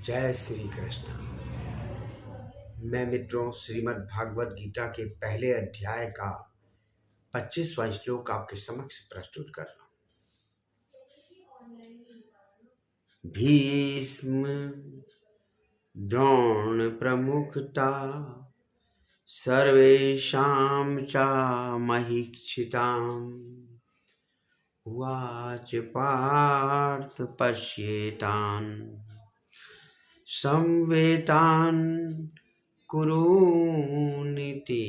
जय श्री कृष्ण। मैं मित्रों श्रीमद् भागवत गीता के पहले अध्याय का 25वां श्लोक आपके समक्ष प्रस्तुत कर रहा हूँ। भीष्म द्रोण प्रमुखता सर्वेषां च महीक्षिताम् उवाच पार्थ पश्येतान् संवेतान् कुरूनिति।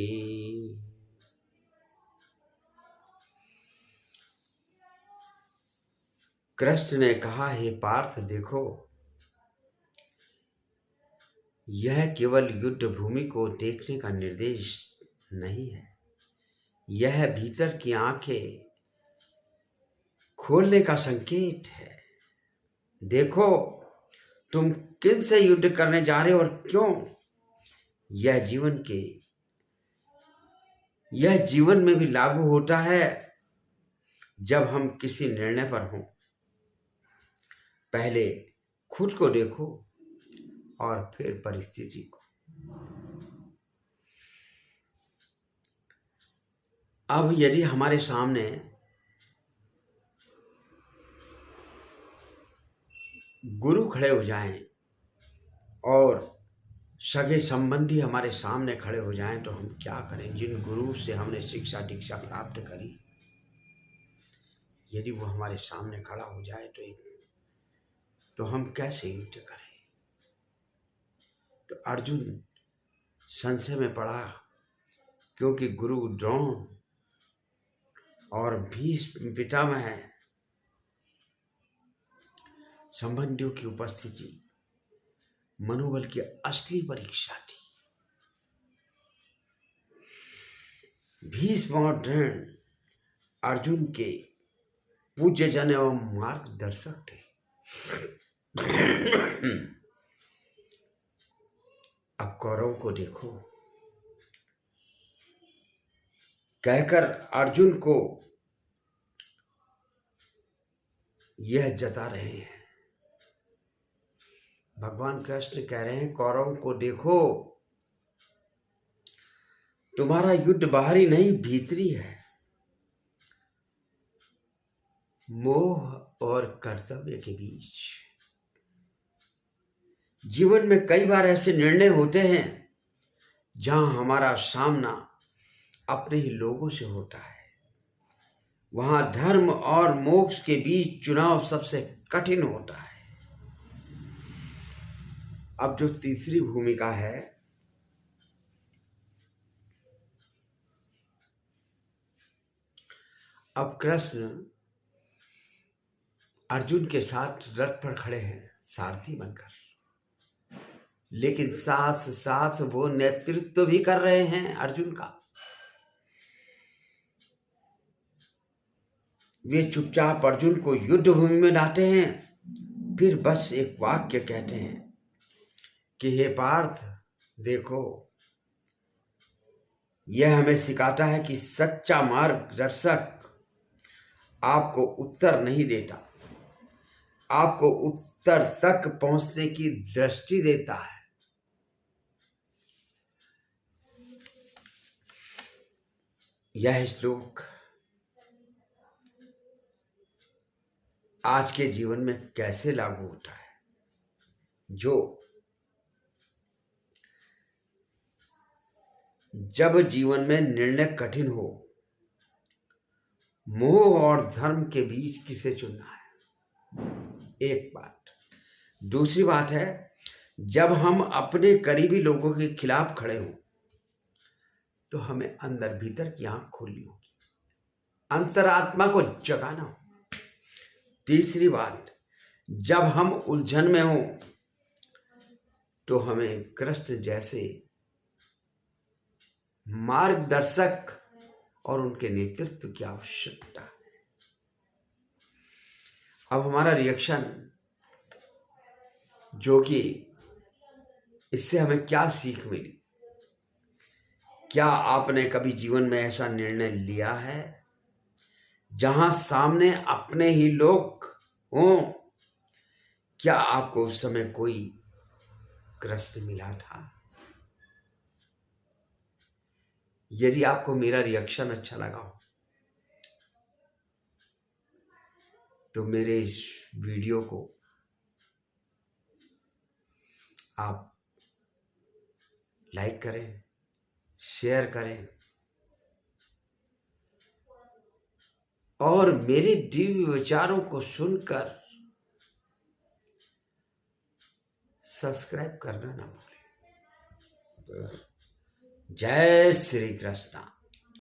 कृष्ण ने कहा, हे पार्थ देखो, यह केवल युद्ध भूमि को देखने का निर्देश नहीं है, यह भीतर की आंखें खोलने का संकेत है। देखो तुम किन से युद्ध करने जा रहे हो और क्यों। यह जीवन में भी लागू होता है जब हम किसी निर्णय पर हों। पहले खुद को देखो और फिर परिस्थिति को। अब यदि हमारे सामने गुरु खड़े हो जाएं और सगे संबंधी हमारे सामने खड़े हो जाएं तो हम क्या करें। जिन गुरु से हमने शिक्षा दीक्षा प्राप्त करी, यदि वो हमारे सामने खड़ा हो जाए तो हम कैसे युद्ध करें। तो अर्जुन संशय में पड़ा, क्योंकि गुरु द्रोण और भीष्म पितामह संबंधियों की उपस्थिति मनोबल की असली परीक्षा थी। भीष्म और द्रोण अर्जुन के पूज्य जन एवं मार्गदर्शक थे। अब कौरव को देखो, कहकर अर्जुन को यह जता रहे हैं। भगवान कृष्ण कह रहे हैं, कौरव को देखो, तुम्हारा युद्ध बाहरी नहीं भीतरी है। मोह और कर्तव्य के बीच जीवन में कई बार ऐसे निर्णय होते हैं जहां हमारा सामना अपने ही लोगों से होता है। वहां धर्म और मोक्ष के बीच चुनाव सबसे कठिन होता है। अब जो तीसरी भूमिका है, अब कृष्ण अर्जुन के साथ रथ पर खड़े हैं सारथी बनकर, लेकिन साथ साथ वो नेतृत्व भी कर रहे हैं अर्जुन का। वे चुपचाप अर्जुन को युद्ध भूमि में लाते हैं, फिर बस एक वाक्य कहते हैं कि हे पार्थ देखो, यह हमें सिखाता है कि सच्चा मार्गदर्शक आपको उत्तर नहीं देता, आपको उत्तर तक पहुंचने की दृष्टि देता है। यह श्लोक आज के जीवन में कैसे लागू होता है। जब जीवन में निर्णय कठिन हो, मोह और धर्म के बीच किसे चुनना है, एक बात। दूसरी बात है, जब हम अपने करीबी लोगों के खिलाफ खड़े हों तो हमें अंदर भीतर की आंख खोलनी होगी, अंतरात्मा को जगाना हो। तीसरी बात, जब हम उलझन में हों तो हमें कृष्ण जैसे मार्गदर्शक और उनके नेतृत्व की आवश्यकता है। अब हमारा रिएक्शन, जो कि इससे हमें क्या सीख मिली। क्या आपने कभी जीवन में ऐसा निर्णय लिया है जहां सामने अपने ही लोग हों? क्या आपको उस समय कोई ग्रस्त मिला था। यदि आपको मेरा रिएक्शन अच्छा लगा हो तो मेरे इस वीडियो को आप लाइक करें, शेयर करें और मेरे दिव्य विचारों को सुनकर सब्सक्राइब करना ना भूलें। जय श्री कृष्ण।